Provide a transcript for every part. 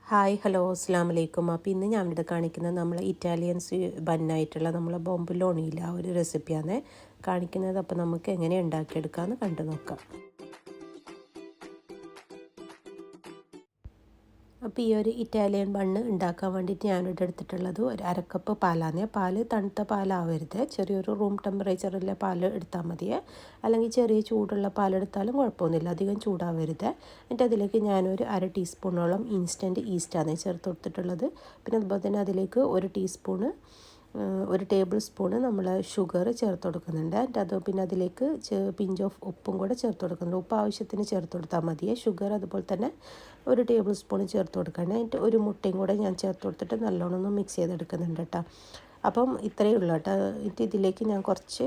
Hi hello അസ്സാം വലൈക്കും. അപ്പോൾ ഇന്ന് ഞാൻ ഇവിടെ കാണിക്കുന്നത് നമ്മൾ ഇറ്റാലിയൻസ് ബന്നായിട്ടുള്ള നമ്മളെ ബോംബുലോണിയില്ല ആ ഒരു റെസിപ്പിയാണ് കാണിക്കുന്നത്. അപ്പോൾ നമുക്ക് എങ്ങനെ ഉണ്ടാക്കിയെടുക്കാമെന്ന് കണ്ടു നോക്കാം. അപ്പോൾ ഈ ഒരു ഇറ്റാലിയൻ ബണ്ണ് ഉണ്ടാക്കാൻ വേണ്ടിയിട്ട് ഞാനിവിടെ എടുത്തിട്ടുള്ളത് ഒരു അരക്കപ്പ് പാലാണ്. പാല് തണുത്ത പാലാവരുത്, ചെറിയൊരു റൂം ടെമ്പറേച്ചറിലെ പാൽ എടുത്താൽ മതിയേ. അല്ലെങ്കിൽ ചെറിയ ചൂടുള്ള പാലെടുത്താലും കുഴപ്പമൊന്നുമില്ല, അധികം ചൂടാവരുത്. എന്നിട്ട് അതിലേക്ക് ഞാനൊരു അര ടീസ്പൂണോളം ഇൻസ്റ്റൻറ്റ് ഈസ്റ്റാണ് ചേർത്ത് കൊടുത്തിട്ടുള്ളത്. പിന്നെ അതുപോലെ തന്നെ അതിലേക്ക് ഒരു ടേബിൾ സ്പൂണ് നമ്മൾ ഷുഗർ ചേർത്ത് കൊടുക്കുന്നുണ്ട്. അത് പിന്നെ അതിലേക്ക് പിഞ്ച് ഓഫ് ഉപ്പും കൂടെ ചേർത്ത് കൊടുക്കുന്നുണ്ട്. ഉപ്പ് ആവശ്യത്തിന് ചേർത്ത് കൊടുത്താൽ മതിയേ. ഷുഗർ അതുപോലെ തന്നെ ഒരു ടേബിൾ സ്പൂൺ ചേർത്ത് കൊടുക്കണം. എന്നിട്ട് ഒരു മുട്ടയും കൂടെ ഞാൻ ചേർത്ത് കൊടുത്തിട്ട് നല്ലോണം ഒന്ന് മിക്സ് ചെയ്തെടുക്കുന്നുണ്ട് കേട്ടോ. അപ്പം ഇത്രയേ ഉള്ളൂ കേട്ടോ. എന്നിട്ട് ഇതിലേക്ക് ഞാൻ കുറച്ച്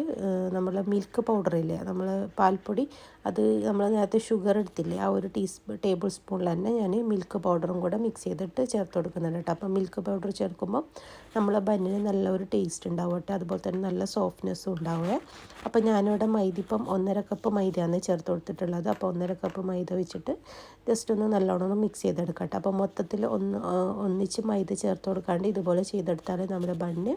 നമ്മൾ മിൽക്ക് പൗഡറില്ലേ, നമ്മൾ പാൽപ്പൊടി, അത് നമ്മൾ നേരത്തെ ഷുഗർ എടുത്തില്ലേ, ആ ഒരു ടേബിൾ സ്പൂണിൽ തന്നെ ഞാൻ മിൽക്ക് പൗഡറും കൂടെ മിക്സ് ചെയ്തിട്ട് ചേർത്ത് കൊടുക്കുന്നുണ്ട് കേട്ടോ. അപ്പം മിൽക്ക് പൗഡർ ചേർക്കുമ്പോൾ നമ്മളെ ബന്നിന് നല്ല ഒരു ടേസ്റ്റ് ഉണ്ടാവും കേട്ടോ. അതുപോലെ തന്നെ നല്ല സോഫ്റ്റ്നെസ്സും ഉണ്ടാവുക. അപ്പോൾ ഞാനിവിടെ മൈദ ഇപ്പം 1.5 കപ്പ് മൈദയാണ് ചേർത്ത് കൊടുത്തിട്ടുള്ളത്. അപ്പോൾ 1.5 കപ്പ് മൈദ വെച്ചിട്ട് ജസ്റ്റ് ഒന്ന് നല്ലോണം ഒന്ന് മിക്സ് ചെയ്തെടുക്കട്ടെ. അപ്പോൾ മൊത്തത്തിൽ ഒന്നിച്ച് മൈദ ചേർത്ത് കൊടുക്കാണ്ട് ഇതുപോലെ ചെയ്തെടുത്താൽ നമ്മുടെ ബണ്ണ്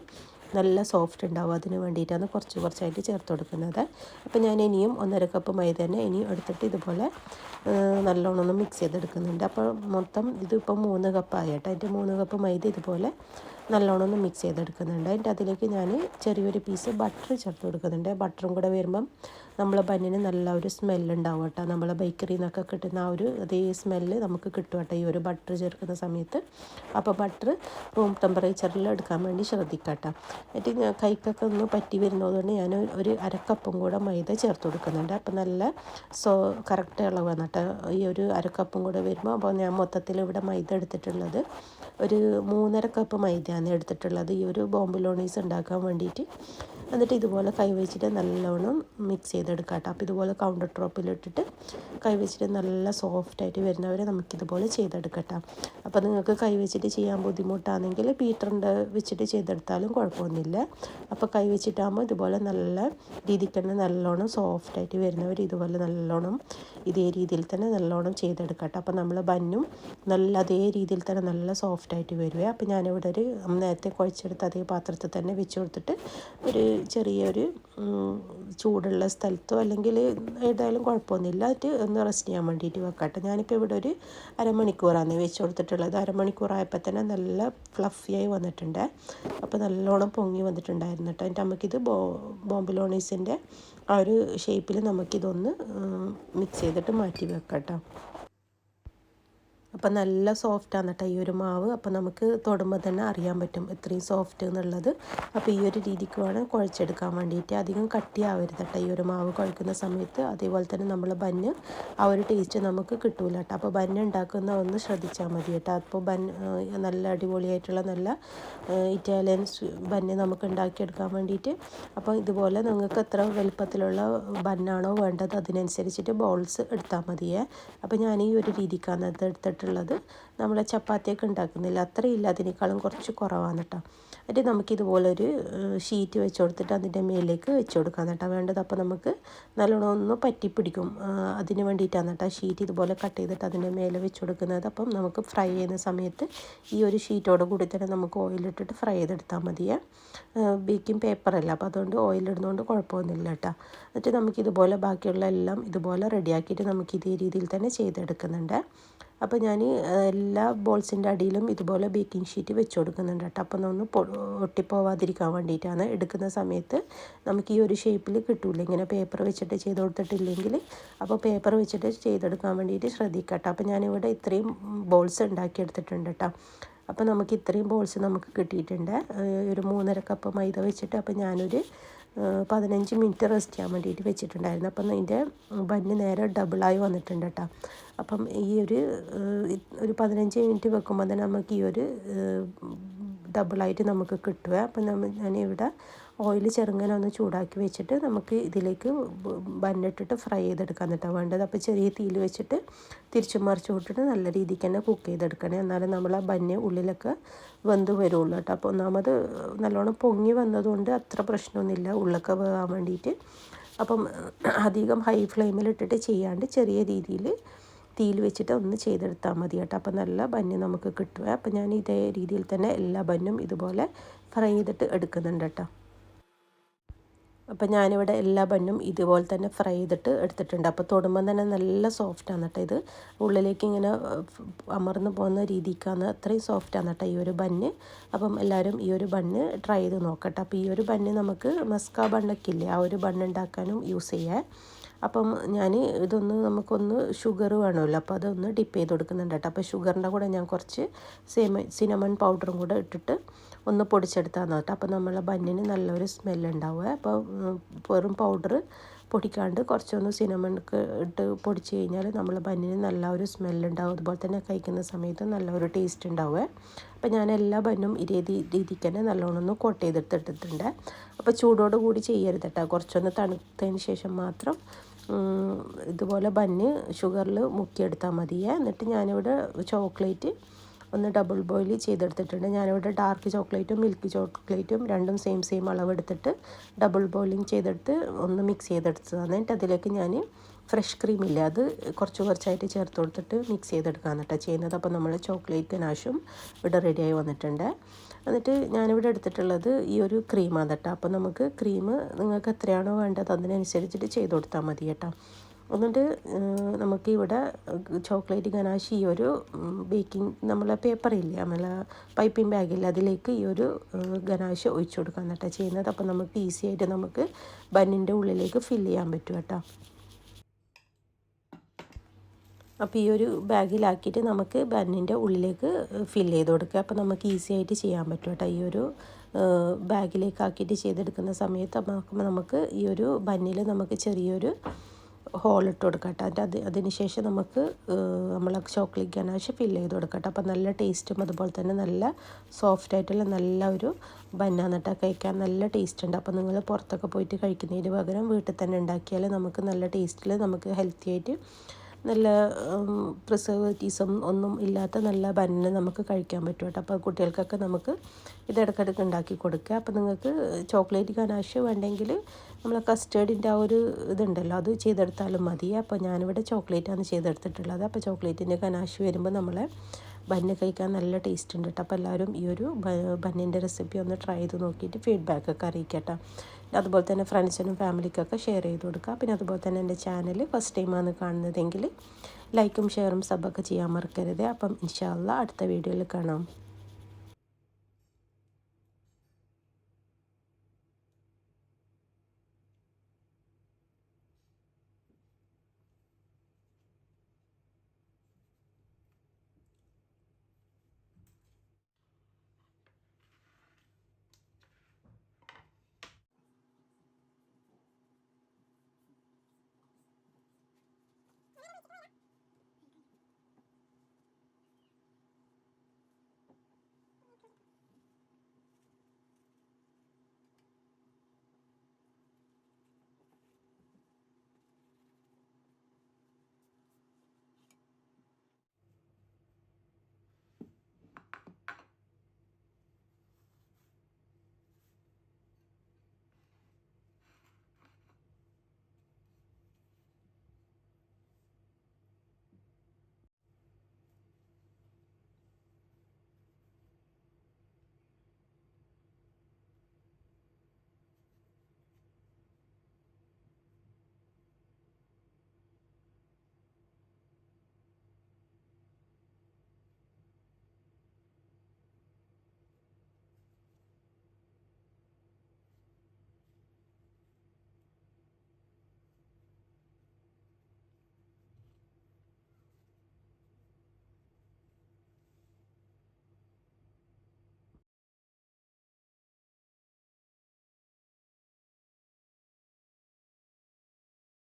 നല്ല സോഫ്റ്റ് ഉണ്ടാവും. അതിന് വേണ്ടിയിട്ടാണ് കുറച്ചായിട്ട് ചേർത്ത് കൊടുക്കുന്നത്. അപ്പോൾ ഞാൻ ഇനിയും 1.5 കപ്പ് മൈദ തന്നെ ഇനിയും എടുത്തിട്ട് ഇതുപോലെ നല്ലോണം ഒന്ന് മിക്സ് ചെയ്തെടുക്കുന്നുണ്ട്. അപ്പോൾ മൊത്തം ഇതിപ്പോൾ 3 കപ്പായി കേട്ടോ. അതിൻ്റെ 3 കപ്പ് മൈദ ഇതുപോലെ നല്ലോണം ഒന്ന് മിക്സ് ചെയ്തെടുക്കുന്നുണ്ട്. അതിൻ്റെ അതിലേക്ക് ഞാൻ ചെറിയൊരു പീസ് ബട്ടർ ചേർത്ത് കൊടുക്കുന്നുണ്ട്. ബട്ടറും കൂടെ വരുമ്പം നമ്മളെ ബന്നിന് നല്ല ഒരു സ്മെല്ലുണ്ടാവും കേട്ടോ. നമ്മളെ ബേക്കറിയിൽ നിന്നൊക്കെ കിട്ടുന്ന ആ ഒരു അതേ സ്മെല്ല് നമുക്ക് കിട്ടും കേട്ടോ ഈ ഒരു ബട്ടർ ചേർക്കുന്ന സമയത്ത്. അപ്പോൾ ബട്ടർ റൂം ടെമ്പറേച്ചറിൽ എടുക്കാൻ വേണ്ടി ശ്രദ്ധിക്കട്ടോ. എന്നിട്ട് ഞാൻ കൈക്കൊക്കെ ഒന്ന് പറ്റി വരുന്നതുകൊണ്ട് ഞാൻ ഒരു അരക്കപ്പും കൂടെ മൈദ ചേർത്ത് കൊടുക്കുന്നുണ്ട്. അപ്പോൾ നല്ല കറക്റ്റ് ഇളവാണ് കേട്ടോ ഈ ഒരു അരക്കപ്പും കൂടെ വരുമ്പോൾ. അപ്പോൾ ഞാൻ മൊത്തത്തിൽ ഇവിടെ മൈദ എടുത്തിട്ടുള്ളത് ഒരു 3.5 കപ്പ് മൈദയാണ് എടുത്തിട്ടുള്ളത് ഈ ഒരു ബോംബുലോണീസ് ഉണ്ടാക്കാൻ വേണ്ടിയിട്ട്. എന്നിട്ട് ഇതുപോലെ കൈവച്ചിട്ട് നല്ലോണം മിക്സ് ചെയ്തെടുക്കാം കേട്ടോ. അപ്പോൾ ഇതുപോലെ കൗണ്ടർ ടോപ്പിലിട്ടിട്ട് കൈവച്ചിട്ട് നല്ല സോഫ്റ്റായിട്ട് വരുന്നവരെ നമുക്കിതുപോലെ ചെയ്തെടുക്കട്ടോ. അപ്പോൾ നിങ്ങൾക്ക് കൈവച്ചിട്ട് ചെയ്യാൻ ബുദ്ധിമുട്ടാണെങ്കിൽ ബീറ്ററിൻ്റെ വെച്ചിട്ട് ചെയ്തെടുത്താലും കുഴപ്പമൊന്നുമില്ല. അപ്പോൾ കൈവച്ചിട്ടാകുമ്പോൾ ഇതുപോലെ നല്ല രീതിക്ക് തന്നെ നല്ലോണം സോഫ്റ്റായിട്ട് വരുന്നവർ ഇതുപോലെ നല്ലോണം ഇതേ രീതിയിൽ തന്നെ നല്ലോണം ചെയ്തെടുക്കട്ടോ. അപ്പോൾ നമ്മൾ ബന്നും നല്ല അതേ രീതിയിൽ തന്നെ നല്ല സോഫ്റ്റായിട്ട് വരുവേ. അപ്പോൾ ഞാനിവിടെ ഒരു നേരത്തെ കുഴച്ചെടുത്ത് അതേ പാത്രത്തിൽ തന്നെ വെച്ച് കൊടുത്തിട്ട് ഒരു ചെറിയൊരു ചൂടുള്ള സ്ഥലത്തോ അല്ലെങ്കിൽ ഏതായാലും കുഴപ്പമൊന്നുമില്ല അത് ഒന്ന് റെസ്റ്റ് ചെയ്യാൻ വേണ്ടിയിട്ട് വെക്കട്ടെ. ഞാനിപ്പോൾ ഇവിടെ ഒരു അരമണിക്കൂറാണ് വെച്ച് കൊടുത്തിട്ടുള്ളത്. അരമണിക്കൂറായപ്പോൾ തന്നെ നല്ല ഫ്ലഫിയായി വന്നിട്ടുണ്ട്. അപ്പോൾ നല്ലോണം പൊങ്ങി വന്നിട്ടുണ്ടായിരുന്നു കേട്ടോ. എന്നിട്ട് നമുക്കിത് ബോംബുലോണീസിൻ്റെ ആ ഒരു ഷേപ്പിൽ നമുക്കിതൊന്ന് മിക്സ് ചെയ്തിട്ട് മാറ്റി വെക്കാം കേട്ടോ. അപ്പം നല്ല സോഫ്റ്റാണ് കേട്ടോ ഈ ഒരു മാവ്. അപ്പോൾ നമുക്ക് തൊടുമ്പോൾ തന്നെ അറിയാൻ പറ്റും എത്രയും സോഫ്റ്റ് എന്നുള്ളത്. അപ്പോൾ ഈ ഒരു രീതിക്ക് വേണം കുഴച്ചെടുക്കാൻ വേണ്ടിയിട്ട്. അധികം കട്ടിയാവരുത് കേട്ടോ ഈ ഒരു മാവ് കുഴക്കുന്ന സമയത്ത്. അതേപോലെ തന്നെ നമ്മൾ ബന്ന് ആ ഒരു ടേസ്റ്റ് നമുക്ക് കിട്ടൂല കേട്ടോ. അപ്പോൾ ബന്ന് ഉണ്ടാക്കുന്ന ഒന്ന് ശ്രദ്ധിച്ചാൽ മതി കേട്ടോ. അപ്പോൾ നല്ല അടിപൊളിയായിട്ടുള്ള നല്ല ഇറ്റാലിയൻ ബന്ന് നമുക്ക് ഉണ്ടാക്കിയെടുക്കാൻ വേണ്ടിയിട്ട്. അപ്പോൾ ഇതുപോലെ നിങ്ങൾക്ക് എത്ര വലുപ്പത്തിലുള്ള ബന്നാണോ വേണ്ടത് അതിനനുസരിച്ചിട്ട് ബോൾസ് എടുത്താൽ മതിയേ. അപ്പോൾ ഞാൻ ഈ ഒരു രീതിക്കാണ് അത് എടുത്തിട്ടുള്ളത്. നമ്മൾ ചപ്പാത്തിയൊക്കെ ഉണ്ടാക്കുന്നില്ല അത്രയില്ല, അതിനേക്കാളും കുറച്ച് കുറവാണ് കേട്ടോ. എന്നിട്ട് നമുക്കിതുപോലൊരു ഷീറ്റ് വെച്ച് കൊടുത്തിട്ട് അതിൻ്റെ മേലേക്ക് വെച്ച് കൊടുക്കാം കേട്ടോ വേണ്ടത്. അപ്പോൾ നമുക്ക് നല്ലോണം ഒന്ന് പറ്റി പിടിക്കും, അതിന് വേണ്ടിയിട്ടാണ് കേട്ടോ ഷീറ്റ് ഇതുപോലെ കട്ട് ചെയ്തിട്ട് അതിൻ്റെ മേലെ വെച്ച് കൊടുക്കുന്നത്. അപ്പം നമുക്ക് ഫ്രൈ ചെയ്യുന്ന സമയത്ത് ഈ ഒരു ഷീറ്റോട് കൂടി തന്നെ നമുക്ക് ഓയിലിട്ടിട്ട് ഫ്രൈ ചെയ്തെടുത്താൽ മതിയേ. ബേക്കിംഗ് പേപ്പറല്ല, അപ്പോൾ അതുകൊണ്ട് ഓയിലിടുന്നതുകൊണ്ട് കുഴപ്പമൊന്നുമില്ല കേട്ടോ. എന്നിട്ട് നമുക്കിതുപോലെ ബാക്കിയുള്ള എല്ലാം ഇതുപോലെ റെഡിയാക്കിയിട്ട് നമുക്ക് ഇതേ രീതിയിൽ തന്നെ ചെയ്തെടുക്കുന്നുണ്ട്. അപ്പോൾ ഞാൻ എല്ലാ ബോൾസിൻ്റെ അടിയിലും ഇതുപോലെ ബേക്കിംഗ് ഷീറ്റ് വെച്ച് കൊടുക്കുന്നുണ്ട് കേട്ടോ. അപ്പോൾ ഒന്ന് ഒട്ടിപ്പോവാതിരിക്കാൻ വേണ്ടിയിട്ടാണ്. എടുക്കുന്ന സമയത്ത് നമുക്ക് ഈ ഒരു ഷേപ്പിൽ കിട്ടില്ല, ഇങ്ങനെ പേപ്പർ വെച്ചിട്ട് ചെയ്ത് കൊടുത്തിട്ടില്ലെങ്കിൽ. അപ്പോൾ പേപ്പർ വെച്ചിട്ട് ചെയ്തെടുക്കാൻ വേണ്ടിയിട്ട് ശ്രദ്ധിക്കട്ടോ. അപ്പോൾ ഞാനിവിടെ ഇത്രയും ബോൾസ് ഉണ്ടാക്കിയെടുത്തിട്ടുണ്ട് കേട്ടോ. അപ്പോൾ നമുക്ക് ഇത്രയും ബോൾസ് നമുക്ക് കിട്ടിയിട്ടുണ്ട് ഒരു 3.5 കപ്പ് മൈദ വെച്ചിട്ട്. അപ്പോൾ ഞാനൊരു 15 മിനിറ്റ് റെസ്റ്റ് ചെയ്യാൻ വേണ്ടിയിട്ട് വെച്ചിട്ടുണ്ടായിരുന്നു. അപ്പം അതിൻ്റെ ബന്ന് നേരെ ഡബിളായി വന്നിട്ടുണ്ട് കേട്ടോ. അപ്പം ഈ ഒരു 15 മിനിറ്റ് വെക്കുമ്പോൾ തന്നെ നമുക്ക് ഈ ഒരു ഡബിളായിട്ട് നമുക്ക് കിട്ടുക. അപ്പം ഞാനിവിടെ ഓയിൽ ചെറുങ്ങനെ ഒന്ന് ചൂടാക്കി വെച്ചിട്ട് നമുക്ക് ഇതിലേക്ക് ബന്നിട്ടിട്ട് ഫ്രൈ ചെയ്തെടുക്കാൻ കേട്ടോ വേണ്ടത്. അപ്പോൾ ചെറിയ തീയിൽ വെച്ചിട്ട് തിരിച്ചു മറിച്ച് വിട്ടിട്ട് നല്ല രീതിക്ക് തന്നെ കുക്ക് ചെയ്തെടുക്കണേ, എന്നാലും നമ്മൾ ആ ബന്ന് ഉള്ളിലൊക്കെ വെന്ത് വരുള്ളൂ കേട്ടോ. അപ്പോൾ ഒന്നാമത് നല്ലോണം പൊങ്ങി വന്നതുകൊണ്ട് അത്ര പ്രശ്നമൊന്നുമില്ല ഉള്ളൊക്കെ വേകാൻ വേണ്ടിയിട്ട്. അപ്പം അധികം ഹൈ ഫ്ലെയിമിലിട്ടിട്ട് ചെയ്യാണ്ട് ചെറിയ രീതിയിൽ തീയിൽ വെച്ചിട്ട് ഒന്ന് ചെയ്തെടുത്താൽ മതി കേട്ടോ. അപ്പോൾ നല്ല ബന്ന് നമുക്ക് കിട്ടുക. അപ്പോൾ ഞാൻ ഇതേ രീതിയിൽ തന്നെ എല്ലാ ബന്നും ഇതുപോലെ ഫ്രൈ ചെയ്തിട്ട് എടുക്കുന്നുണ്ട് കേട്ടോ. അപ്പോൾ ഞാനിവിടെ എല്ലാ ബന്നും ഇതുപോലെ തന്നെ ഫ്രൈ ചെയ്തിട്ട് എടുത്തിട്ടുണ്ട്. അപ്പോൾ തൊടുമ്പം തന്നെ നല്ല സോഫ്റ്റാണ് കേട്ടോ. ഇത് ഉള്ളിലേക്ക് ഇങ്ങനെ അമർന്ന് പോകുന്ന രീതിക്കാണ്, അത്രയും സോഫ്റ്റാണ് കേട്ടോ ഈ ഒരു ബന്ന്. അപ്പം എല്ലാവരും ഈ ഒരു ബന്ന് ട്രൈ ചെയ്ത് നോക്കട്ടെ. അപ്പോൾ ഈ ഒരു ബന്ന് നമുക്ക് മസ്ക ബണ്ണൊക്കെ ഇല്ലേ, ആ ഒരു ബണ്ണ് ഉണ്ടാക്കാനും യൂസ് ചെയ്യാം. അപ്പം ഞാൻ ഇതൊന്ന് നമുക്കൊന്ന് ഷുഗർ വേണമല്ലോ, അപ്പോൾ അതൊന്ന് ഡിപ്പ് ചെയ്ത് കൊടുക്കുന്നുണ്ട് കേട്ടോ. അപ്പോൾ ഷുഗറിൻ്റെ കൂടെ ഞാൻ കുറച്ച് സിനമൺ പൗഡറും കൂടെ ഇട്ടിട്ട് ഒന്ന് പൊടിച്ചെടുത്താൽ കേട്ടോ. അപ്പോൾ നമ്മളെ ബന്നിന് നല്ലൊരു സ്മെല്ലുണ്ടാവുക. അപ്പോൾ വെറും പൗഡർ പൊടിക്കാണ്ട് കുറച്ചൊന്ന് സിനമൺക്ക് ഇട്ട് പൊടിച്ച് കഴിഞ്ഞാൽ നമ്മളെ ബന്നിന് നല്ല ഒരു സ്മെല്ലുണ്ടാവും. അതുപോലെ തന്നെ കഴിക്കുന്ന സമയത്ത് നല്ലൊരു ടേസ്റ്റ് ഉണ്ടാവുക. അപ്പോൾ ഞാൻ എല്ലാ ബന്നും ഇതേ രീതിക്ക് തന്നെ നല്ലോണം ഒന്ന് കോട്ട് ചെയ്തിട്ടിട്ടുണ്ട്. അപ്പോൾ ചൂടോട് കൂടി ചെയ്യരുത് കേട്ടോ. കുറച്ചൊന്ന് തണുത്തതിന് ശേഷം മാത്രം ഇതുപോലെ ബന്ന് ഷുഗറിൽ മുക്കിയെടുത്താൽ മതിയേ. എന്നിട്ട് ഞാനിവിടെ ചോക്ലേറ്റ് ഒന്ന് ഡബിൾ ബോയിൽ ചെയ്തെടുത്തിട്ടുണ്ട്. ഞാനിവിടെ ഡാർക്ക് ചോക്ലേറ്റും മിൽക്ക് ചോക്ലേറ്റും രണ്ടും സെയിം അളവെടുത്തിട്ട് ഡബിൾ ബോയിലിംഗ് ചെയ്തെടുത്ത് ഒന്ന് മിക്സ് ചെയ്തെടുത്തതാണ്. എന്നിട്ട് അതിലേക്ക് ഞാൻ ഫ്രഷ് ക്രീം ഇല്ല, അത് കുറച്ചായിട്ട് ചേർത്ത് കൊടുത്തിട്ട് മിക്സ് ചെയ്തെടുക്കുകയാണ് കേട്ടോ ചെയ്യുന്നത്. അപ്പോൾ നമ്മൾ ചോക്ലേറ്റ് ഗനാഷും ഇവിടെ റെഡിയായി വന്നിട്ടുണ്ട്. എന്നിട്ട് ഞാനിവിടെ എടുത്തിട്ടുള്ളത് ഈ ഒരു ക്രീമാണ് കേട്ടോ. അപ്പോൾ നമുക്ക് ക്രീം നിങ്ങൾക്ക് എത്രയാണോ വേണ്ടത് അതിനനുസരിച്ചിട്ട് ചെയ്ത് കൊടുത്താൽ മതി കേട്ടോ. എന്നിട്ട് നമുക്കിവിടെ ചോക്ലേറ്റ് ഗനാഷ് ഈ ഒരു ബേക്കിംഗ് നമ്മളെ പേപ്പറില്ലേ, നമ്മളെ പൈപ്പിംഗ് ബാഗില്ല, അതിലേക്ക് ഈ ഒരു ഗനാഷ് ഒഴിച്ചു കൊടുക്കാൻ കേട്ടോ ചെയ്യുന്നത്. അപ്പോൾ നമുക്ക് ഈസി ആയിട്ട് നമുക്ക് ബന്നിൻ്റെ ഉള്ളിലേക്ക് ഫില്ല് ചെയ്യാൻ പറ്റും കേട്ടോ. അപ്പോൾ ഈ ഒരു ബാഗിലാക്കിയിട്ട് നമുക്ക് ബന്നിൻ്റെ ഉള്ളിലേക്ക് ഫില്ല് ചെയ്ത് കൊടുക്കുക. അപ്പോൾ നമുക്ക് ഈസി ആയിട്ട് ചെയ്യാൻ പറ്റും കേട്ടോ. ഈ ഒരു ബാഗിലേക്ക് ആക്കിയിട്ട് ചെയ്തെടുക്കുന്ന സമയത്ത് നമുക്ക് ഈ ഒരു ബന്നിൽ നമുക്ക് ചെറിയൊരു ഹോളിട്ട് കൊടുക്കട്ടെ. അതിന് ശേഷം നമുക്ക് നമ്മളെ ചോക്ലേറ്റ് ഗനാഷ് ഫില്ല് ചെയ്ത് കൊടുക്കട്ടെ. അപ്പോൾ നല്ല ടേസ്റ്റും അതുപോലെ തന്നെ നല്ല സോഫ്റ്റായിട്ടുള്ള നല്ല ഒരു ബന്നാണ് കേട്ടോ. കഴിക്കാൻ നല്ല ടേസ്റ്റ് ഉണ്ട്. അപ്പോൾ നിങ്ങൾ പുറത്തൊക്കെ പോയിട്ട് കഴിക്കുന്നതിന് പകരം വീട്ടിൽ തന്നെ ഉണ്ടാക്കിയാൽ നമുക്ക് നല്ല ടേസ്റ്റിൽ നമുക്ക് ഹെൽത്തി ആയിട്ട് നല്ല പ്രിസർവേറ്റീവ്സും ഒന്നും ഇല്ലാത്ത നല്ല ബന്ന് നമുക്ക് കഴിക്കാൻ പറ്റും കേട്ടോ. അപ്പോൾ കുട്ടികൾക്കൊക്കെ നമുക്ക് ഇടയ്ക്കിടയ്ക്ക് ഉണ്ടാക്കി കൊടുക്കുക. അപ്പോൾ നിങ്ങൾക്ക് ചോക്ലേറ്റ് ഗനാഷ് വേണ്ടെങ്കിൽ നമ്മൾ കസ്റ്റേർഡിൻ്റെ ആ ഒരു ഇതുണ്ടല്ലോ, അത് ചെയ്തെടുത്താലും മതി. അപ്പോൾ ഞാനിവിടെ ചോക്ലേറ്റാണ് ചെയ്തെടുത്തിട്ടുള്ളത്. അപ്പോൾ ചോക്ലേറ്റിൻ്റെ ഗനാഷ് വരുമ്പോൾ നമ്മളെ ബന്ന് കഴിക്കാൻ നല്ല ടേസ്റ്റ് ഉണ്ട് കേട്ടോ. അപ്പോൾ എല്ലാവരും ഈ ഒരു ബന്നിൻ്റെ റെസിപ്പി ഒന്ന് ട്രൈ ചെയ്ത് നോക്കിയിട്ട് ഫീഡ്ബാക്കൊക്കെ അറിയിക്കട്ടോ. അതുപോലെ തന്നെ ഫ്രണ്ട്സിനും ഫാമിലിക്കൊക്കെ ഷെയർ ചെയ്ത് കൊടുക്കുക. പിന്നെ അതുപോലെ തന്നെ എൻ്റെ ചാനൽ ഫസ്റ്റ് ടൈമാണ് കാണുന്നതെങ്കിൽ ലൈക്കും ഷെയറും സബൊക്കെ ചെയ്യാൻ മറക്കരുത്. അപ്പം ഇൻഷാ അല്ലാഹ് അടുത്ത വീഡിയോയിൽ കാണാം.